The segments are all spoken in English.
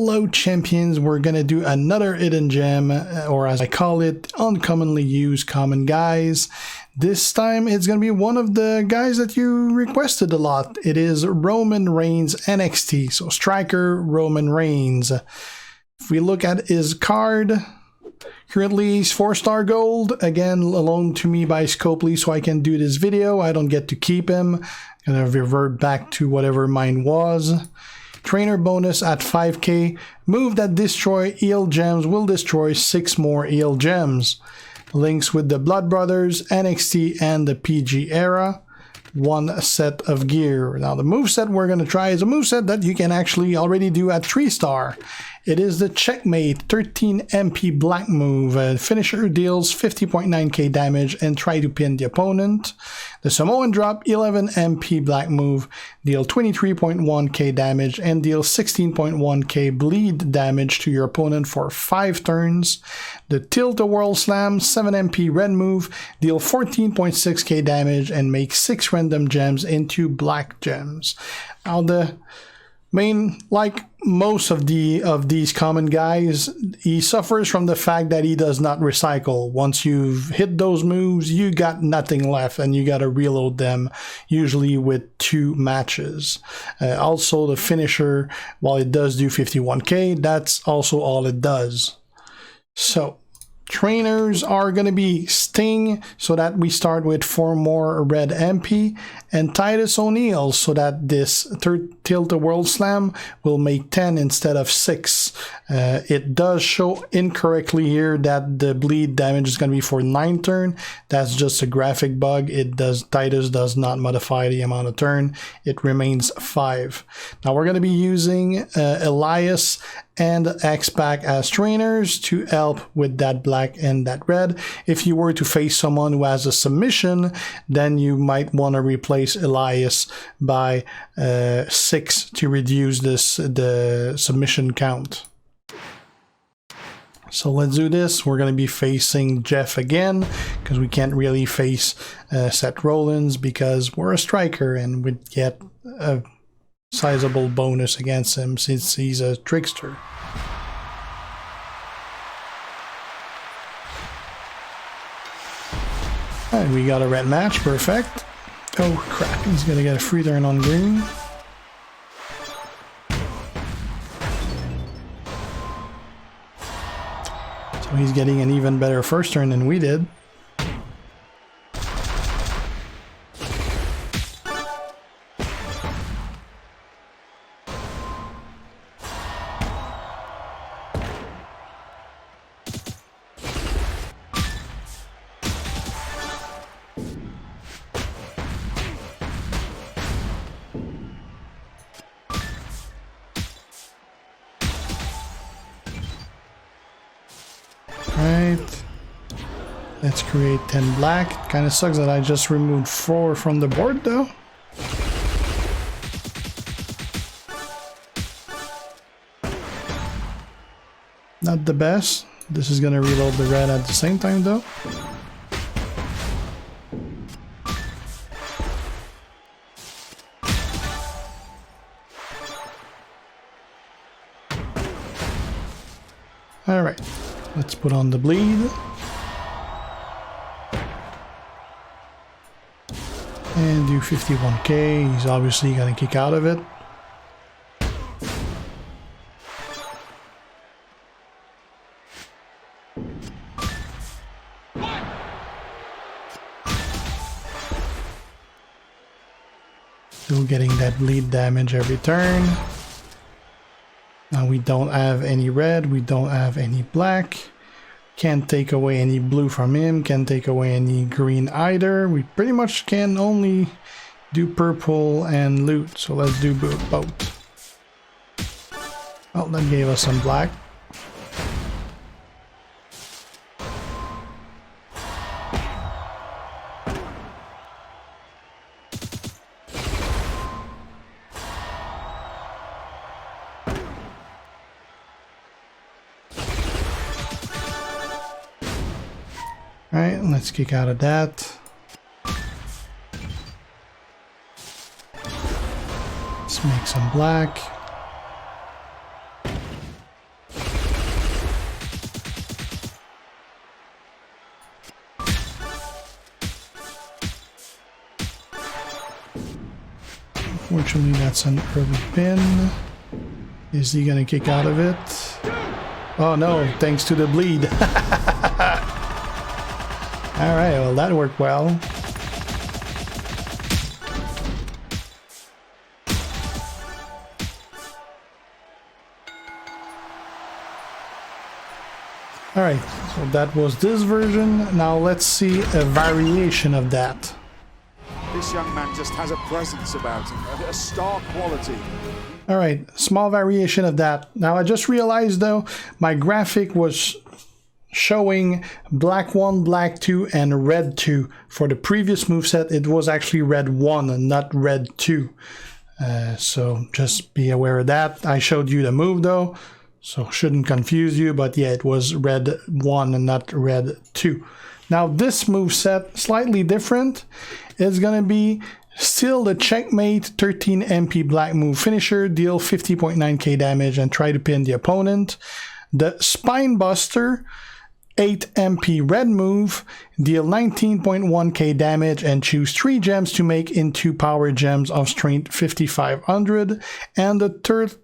Hello champions, we're gonna do another hidden gem, or as I call it, uncommonly used common guys. This time it's gonna be one of the guys that you requested a lot. It is Roman Reigns NXT, so striker Roman Reigns. If we look at his card, currently he's 4-star gold, again loaned to me by Scopely so I can do this video. I don't get to keep him, I'm gonna revert back to whatever mine was. Trainer bonus at 5k. Move that destroy heal gems will destroy 6 more heal gems. Links with the Blood Brothers, NXT, and the PG era. 1 set of gear. Now the moveset we're going to try is a moveset that you can actually already do at 3-star. It is the Checkmate 13 MP black move. Finisher deals 50.9k damage and try to pin the opponent. The Samoan drop 11 MP black move, deal 23.1k damage and deal 16.1k bleed damage to your opponent for 5 turns. The Tilt-A-Whirl Slam 7 MP red move, deal 14.6k damage and make 6 random gems into black gems. Now the main, like most of these common guys, he suffers from the fact that he does not recycle. Once you've hit those moves, you got nothing left and you got to reload them, usually with 2 matches. Also the finisher, while it does do 51k, that's also all it does. So trainers are going to be Sting, so that we start with 4 more red MP, and Titus O'Neil, so that this Tilt-A-Whirl Slam will make 10 instead of 6. It does show incorrectly here that the bleed damage is going to be for 9 turn. That's just a graphic bug. Titus does not modify the amount of turn. It remains 5. Now we're going to be using Elias and X-Pac as trainers to help with that black and that red. If you were to face someone who has a submission, then you might want to replace Elias by 6 to reduce the submission count. So let's do this. We're going to be facing Jeff again, because we can't really face Seth Rollins because we're a striker and would get a sizable bonus against him since he's a trickster. Alright, we got a red match, perfect. Oh crap, he's gonna get a free turn on green. So he's getting an even better first turn than we did. Right, let's create 10 black. Kind of sucks that I just removed 4 from the board though. Not the best. This is gonna reload the red at the same time though. Alright. Let's put on the bleed. And do 51k. He's obviously gonna kick out of it. Still getting that bleed damage every turn. Now we don't have any red, we don't have any black. Can't take away any blue from him, can't take away any green either. We pretty much can only do purple and loot, so let's do both. Well, that gave us some black. Alright, let's kick out of that. Let's make some black. Fortunately, that's an early pin. Is he gonna kick out of it? Oh no, thanks to the bleed. Alright, well that worked well. Alright, so that was this version. Now let's see a variation of that. This young man just has a presence about him, a star quality. Alright, small variation of that. Now I just realized though, my graphic was showing black 1, black 2, and red 2. For the previous moveset, it was actually red 1 and not red 2. So just be aware of that. I showed you the move though, so shouldn't confuse you, but yeah, it was red 1 and not red 2. Now this moveset, slightly different. It's gonna be still the checkmate 13 MP black move finisher, deal 50.9k damage and try to pin the opponent. The spine buster 8 MP red move, deal 19.1k damage and choose 3 gems to make into power gems of strength 5500. And the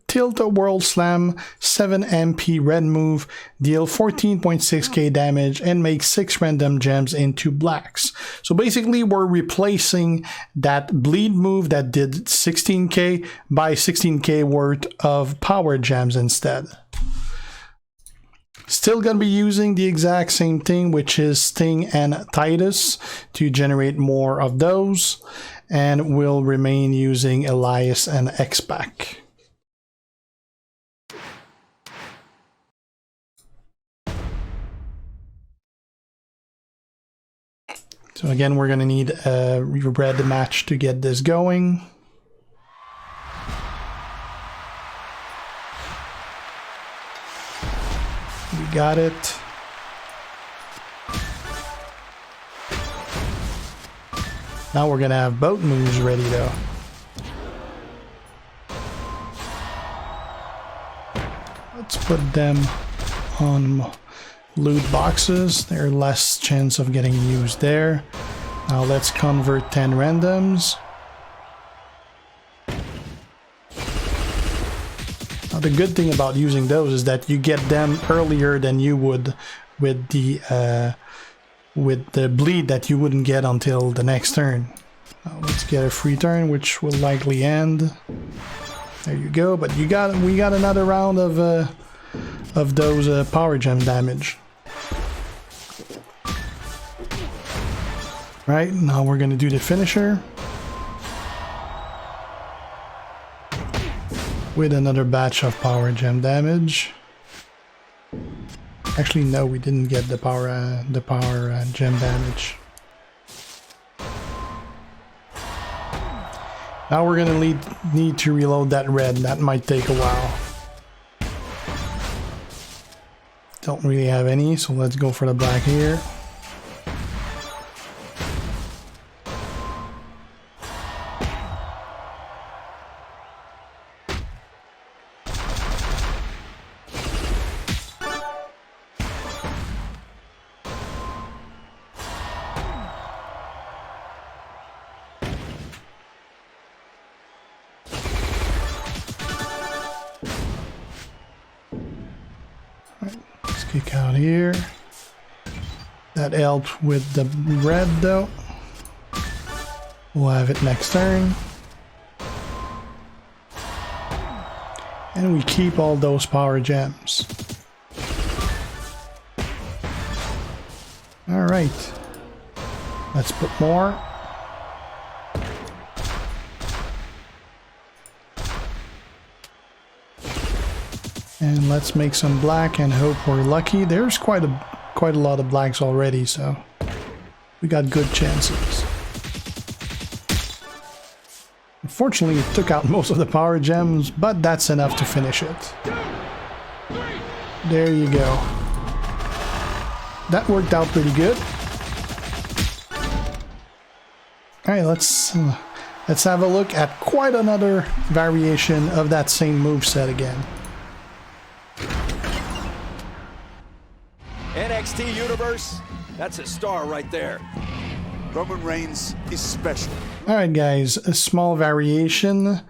tilt a world slam 7 MP red move, deal 14.6k damage and make 6 random gems into blacks. So basically we're replacing that bleed move that did 16k by 16k worth of power gems instead. Still gonna be using the exact same thing, which is Sting and Titus to generate more of those, and we'll remain using Elias and X-Pac. So again, we're gonna need a red match to get this going. Got it. Now we're gonna have both moves ready though. Let's put them on loot boxes. They're less chance of getting used there. Now let's convert 10 randoms. The good thing about using those is that you get them earlier than you would with the bleed that you wouldn't get until the next turn. Now let's get a free turn, which will likely end. There you go. But we got another round of those power gem damage. Right now we're gonna do the finisher. With another batch of power gem damage. Actually, no, we didn't get the power gem damage. Now we're gonna need to reload that red. That might take a while. Don't really have any, so let's go for the black here. Kick out here. That helped with the red though. We'll have it next turn. And we keep all those power gems. Alright. Let's put more. And let's make some black and hope we're lucky. There's quite a lot of blacks already, so we got good chances. Unfortunately, it took out most of the power gems, but that's enough to finish it. There you go. That worked out pretty good. Alright, let's have a look at quite another variation of that same moveset again. NXT Universe, that's a star right there. Roman Reigns is special. Alright guys, a small variation.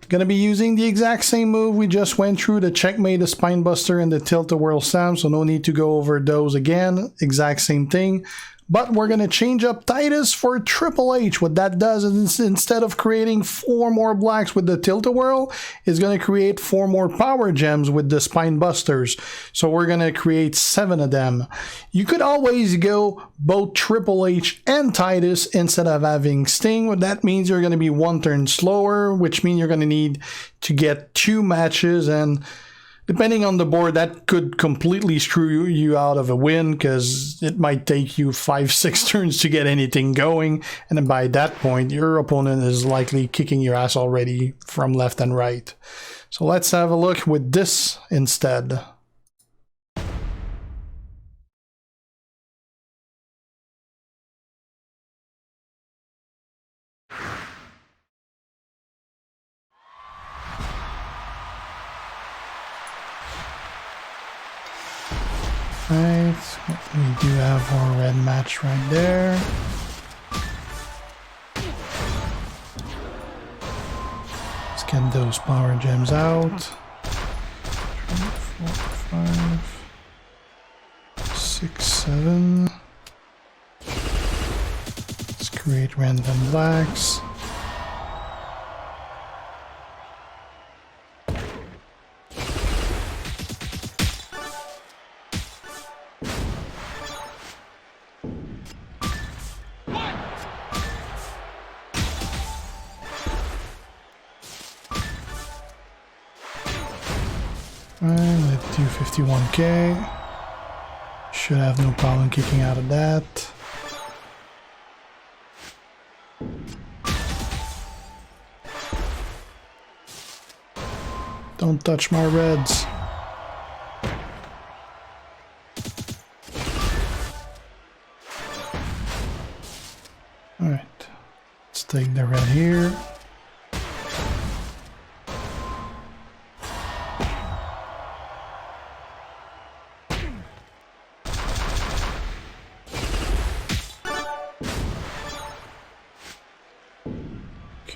Gonna be using the exact same move we just went through, the checkmate, the spinebuster, and the tilt-a-whirl slam, so no need to go over those again. Exact same thing. But we're gonna change up Titus for Triple H. What that does is instead of creating 4 more blacks with the tilt-a-whirl, it's gonna create 4 more power gems with the spine busters. So we're gonna create 7 of them. You could always go both Triple H and Titus instead of having Sting. What that means, you're gonna be 1 turn slower, which means you're gonna need to get 2 matches, and depending on the board, that could completely screw you out of a win, because it might take you 5-6 turns to get anything going, and then by that point your opponent is likely kicking your ass already from left and right. So let's have a look with this instead. Right, we do have our red match right there. Let's get those power gems out. 3, 4, 5, 6, 7. Let's create random blacks. And let's do 51k. Should have no problem kicking out of that. Don't touch my reds. Alright, let's take the red here.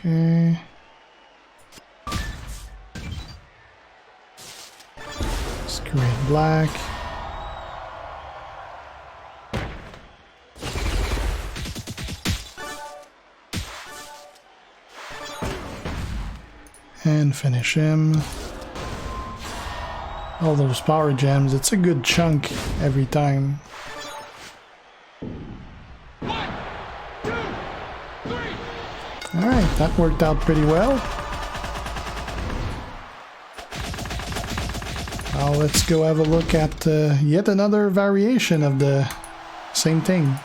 Okay. Let's create black. And finish him. All those power gems, it's a good chunk every time. Alright, that worked out pretty well. Now let's go have a look at yet another variation of the same thing.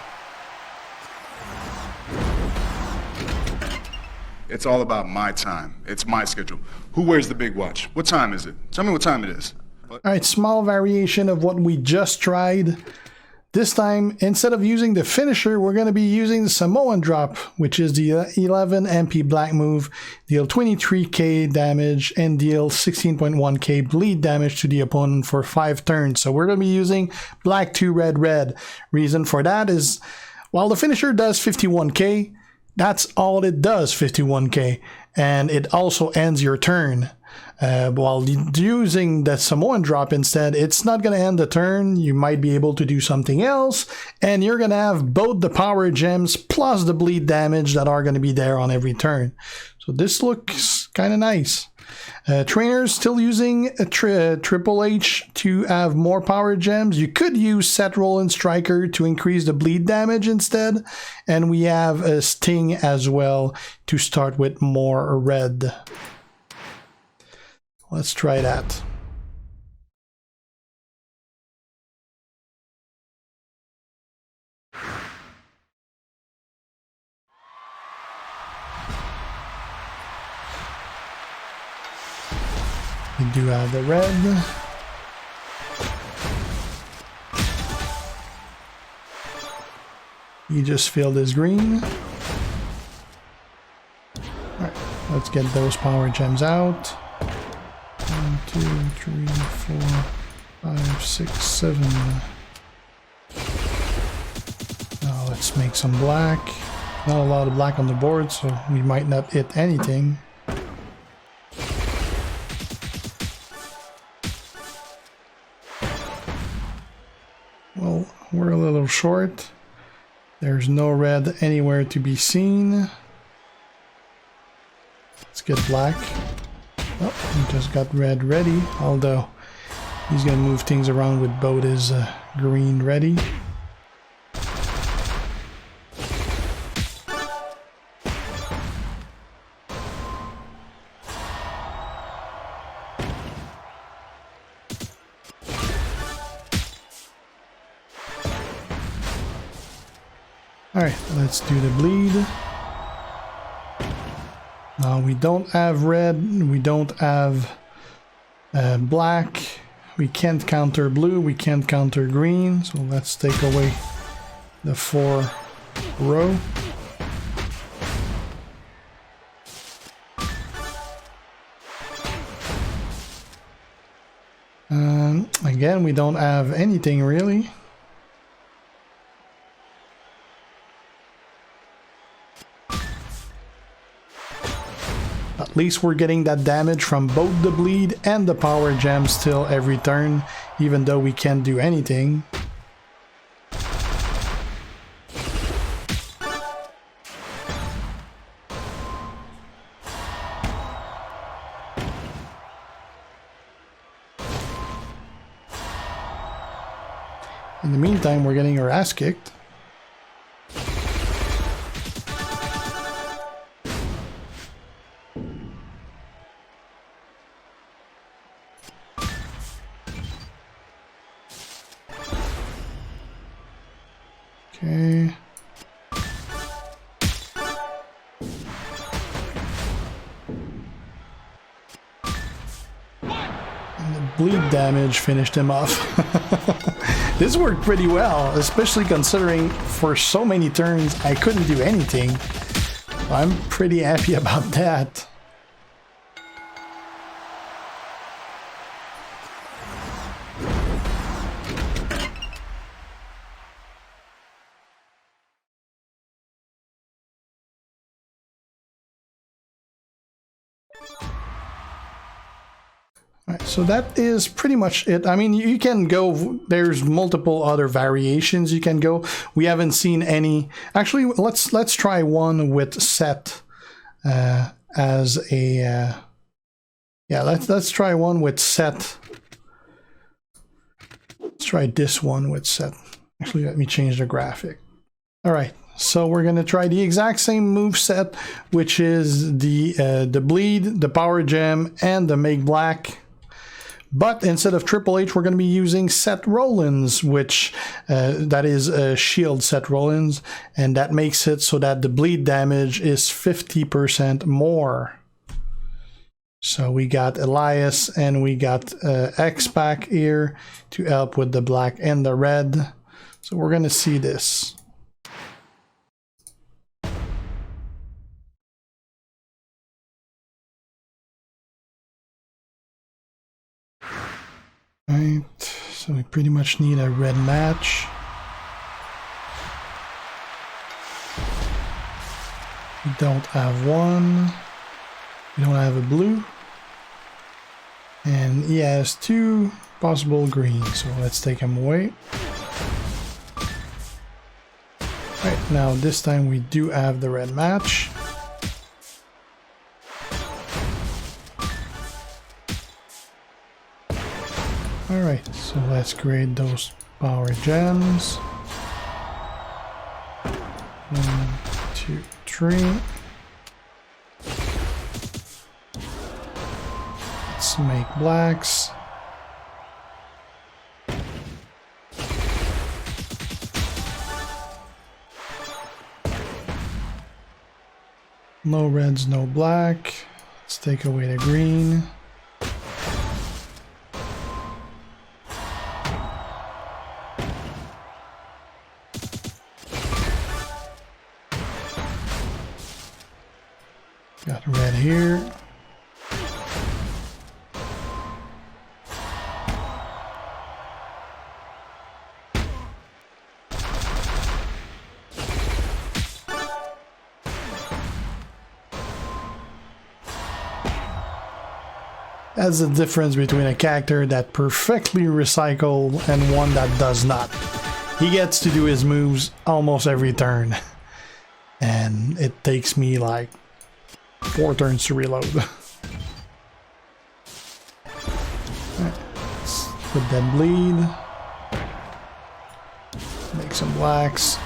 It's all about my time. It's my schedule. Who wears the big watch? What time is it? Tell me what time it is. Alright, small variation of what we just tried. This time, instead of using the finisher, we're going to be using the Samoan drop, which is the 11 MP black move, deal 23k damage and deal 16.1k bleed damage to the opponent for 5 turns. So we're going to be using black 2 red red. Reason for that is, while the finisher does 51k, that's all it does, 51k, and it also ends your turn. While using the Samoan drop instead, it's not going to end the turn. You might be able to do something else, and you're going to have both the power gems plus the bleed damage that are going to be there on every turn. So this looks kind of nice. Trainers still using a Triple H to have more power gems. You could use Seth Rollins Striker to increase the bleed damage instead, and we have a Sting as well to start with more red. Let's try that. We do have the red. You just filled his green. Alright, let's get those power gems out. 1, 2, 3, 4, 5, 6, 7. Now let's make some black. Not a lot of black on the board, so we might not hit anything. Well, we're a little short. There's no red anywhere to be seen. Let's get black. Oh, we just got red ready, although he's gonna move things around with both his green ready. Alright, let's do the bleed. Now we don't have red, we don't have black, we can't counter blue, we can't counter green, so let's take away the 4 row. Again, we don't have anything really. At least we're getting that damage from both the bleed and the power gem still every turn, even though we can't do anything. In the meantime, we're getting our ass kicked. Okay. And the bleed damage finished him off. This worked pretty well, especially considering for so many turns I couldn't do anything. I'm pretty happy about that. Right, so that is pretty much it. I mean, you can go, there's multiple other variations you can go. We haven't seen any. Actually, let's try one with set as a yeah, let's try one with set. Let's try this one with set. Actually, let me change the graphic. All right. So we're going to try the exact same move set, which is the bleed, the power gem, and the make black. But instead of Triple H, we're going to be using Seth Rollins, which that is a shield Seth Rollins, and that makes it so that the bleed damage is 50% more. So we got Elias and we got X-Pac here to help with the black and the red. So we're going to see this. Right, so we pretty much need a red match. We don't have one. We don't have a blue. And he has 2 possible greens, so let's take him away. Right, now this time we do have the red match. Alright, so let's create those power gems. 1, 2, 3. Let's make blacks. No reds, no black. Let's take away the green. Got red here. That's the difference between a character that perfectly recycles and one that does not. He gets to do his moves almost every turn, and it takes me like 4 turns to reload. Let's put that bleed. Make some blacks.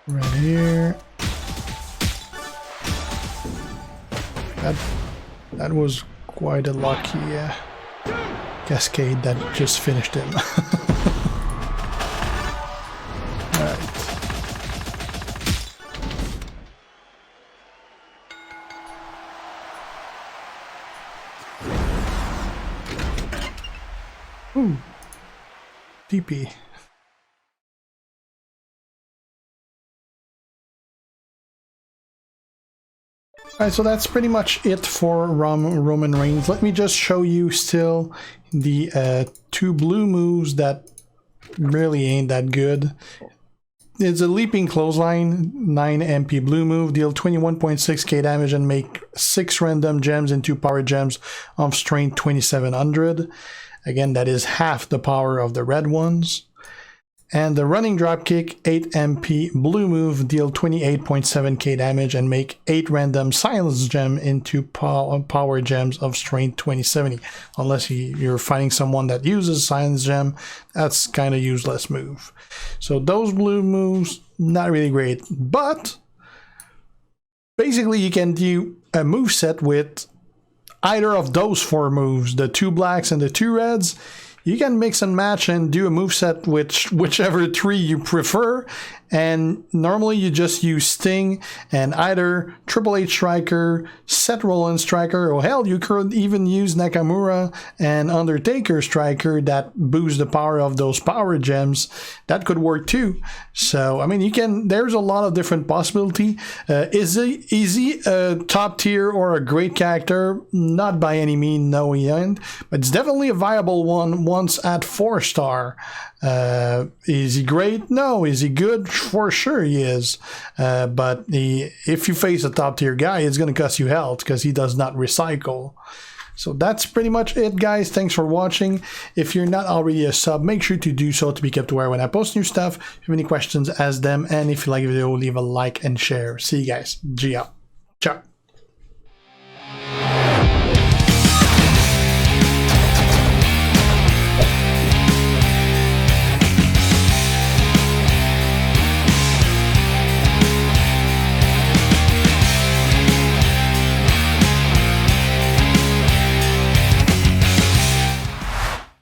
Right here. That was quite a lucky cascade that just finished him. Alright. Ooh. TP. Alright, so that's pretty much it for Roman Reigns. Let me just show you still the 2 blue moves that really ain't that good. It's a leaping clothesline, 9 MP blue move, deal 21.6k damage and make 6 random gems into power gems of strength 2700. Again, that is half the power of the red ones. And the running dropkick, 8 MP blue move, deal 28.7k damage and make 8 random silence gem into power gems of strength 2070. Unless you're fighting someone that uses silence gem, that's kind of useless move. So those blue moves, not really great. But basically you can do a move set with either of those 4 moves, the 2 blacks and the 2 reds. You can mix and match and do a moveset with whichever 3 you prefer. And normally you just use Sting and either Triple H Striker, Seth Rollins Striker, or hell, you could even use Nakamura and Undertaker Striker that boost the power of those power gems. That could work too. So, I mean, you can, there's a lot of different possibility. Is he a top tier or a great character? Not by any means, no, he ain't. But it's definitely a viable one once at 4-star. Is he great? No. Is he good? For sure he is. But if you face a top tier guy, it's going to cost you health because he does not recycle. So that's pretty much it, guys. Thanks for watching. If you're not already a sub, make sure to do so to be kept aware when I post new stuff. If you have any questions, ask them. And if you like the video, leave a like and share. See you guys. G out.